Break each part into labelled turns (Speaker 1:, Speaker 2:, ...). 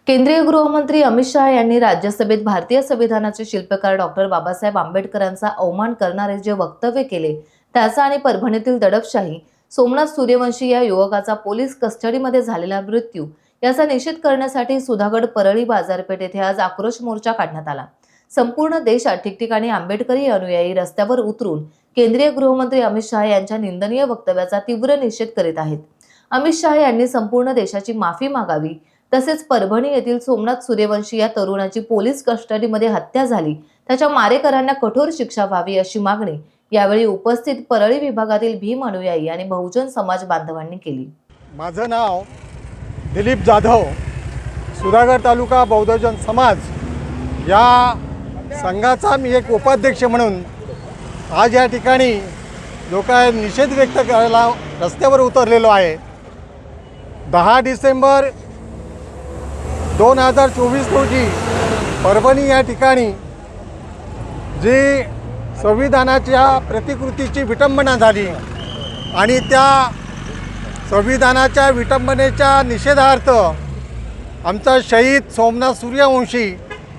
Speaker 1: केंद्रीय गृहमंत्री अमित शहा यांनी राज्यसभेत भारतीय संविधानाचे शिल्पकार डॉक्टर बाबासाहेब आंबेडकरांचा अवमान करणारे जे वक्तव्य केले त्याचा आणि परभणीतील दडपशाही सोमनाथ सूर्यवंशी या युवकाचा पोलीस कस्टडीमध्ये झालेला मृत्यू याचा निषेध करण्यासाठी सुधागड परळी बाजारपेठ येथे आज आक्रोश मोर्चा काढण्यात आला। संपूर्ण देशात ठिकठिकाणी आंबेडकरी अनुयायी रस्त्यावर उतरून केंद्रीय गृहमंत्री अमित शहा यांच्या निंदनीय वक्तव्याचा तीव्र निषेध करीत आहेत। अमित शहा यांनी संपूर्ण देशाची माफी मागावी, तसेच परभणी येथील सोमनाथ सूर्यवंशी या तरुणाची पोलीस कस्टडीमध्ये हत्या झाली त्याच्या मारेकरांना कठोर शिक्षा व्हावी अशी मागणी यावेळी उपस्थित परळी विभागातील भीम अनुयायी आणि बहुजन समाज बांधवांनी केली।
Speaker 2: माझं नाव दिलीप जाधव, सुधागड तालुका बहुजन समाज या संघाचा मी एक उपाध्यक्ष म्हणून आज या ठिकाणी जो काय निषेध व्यक्त करायला रस्त्यावर उतरलेलो आहे। 10 डिसेंबर 2024 रोजी परभणी या ठिकाणी जी संविधानाच्या प्रतिकृतीची विटंबना झाली आणि त्या संविधानाच्या विटंबनेच्या निषेधार्थ आमचा शहीद सोमनाथ सूर्यवंशी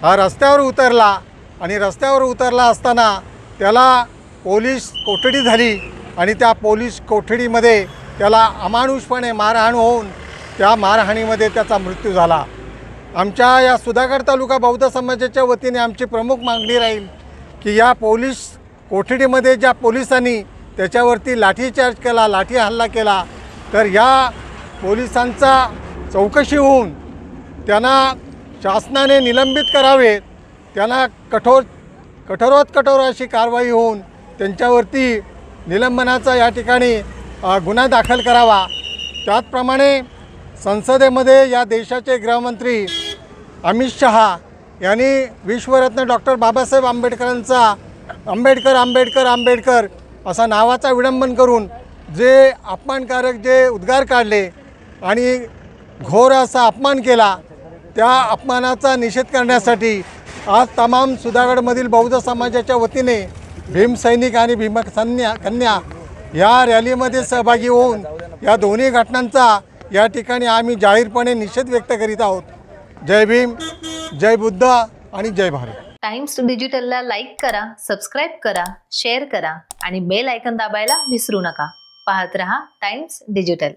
Speaker 2: हा रस्त्यावर उतरला आणि रस्त्यावर उतरला असताना त्याला पोलीस कोठडी झाली आणि त्या पोलीस कोठडीमध्ये त्याला अमानुषपणे मारहाण होऊन त्या मारहाणीमध्ये त्याचा मृत्यू झाला। आमच्या या सुधागड तालुका बौद्ध समाजाच्या वतीने आमची प्रमुख मागणी राहील की या पोलीस कोठडीमध्ये ज्या पोलिसांनी त्याच्यावरती लाठीचार्ज केला, लाठी हल्ला केला, तर या पोलिसांचा चौकशी होऊन त्यांना शासनाने निलंबित करावे, त्यांना कठोरात कठोर अशी कारवाई होऊन त्यांच्यावरती निलंबनाचा या ठिकाणी गुन्हा दाखल करावा। त्याचप्रमाणे संसदेमध्ये या देशाचे गृहमंत्री अमित शहा यांनी विश्वरत्न डॉक्टर बाबासाहेब आंबेडकरांचा आंबेडकर असा नावाचा विडंबन करून जे अपमानकारक जे उद्गार काढले आणि घोर असा अपमान केला, त्या अपमानाचा निषेध करण्यासाठी आज तमाम सुधागडमधील बौद्ध समाजाच्या वतीने भीमसैनिक आणि भीमकन्या या रॅलीमध्ये सहभागी होऊन या दोन्ही घटनांचा या ठिकाणी आम्ही जाहीरपणे निषेध व्यक्त करीत आहोत। जय भीम, जय बुद्ध आणि जय भारत।
Speaker 1: टाइम्स डिजिटलला लाईक करा, सबस्क्राईब करा, शेअर करा आणि बेल आयकॉन दाबायला विसरू नका। पाहत रहा टाइम्स डिजिटल।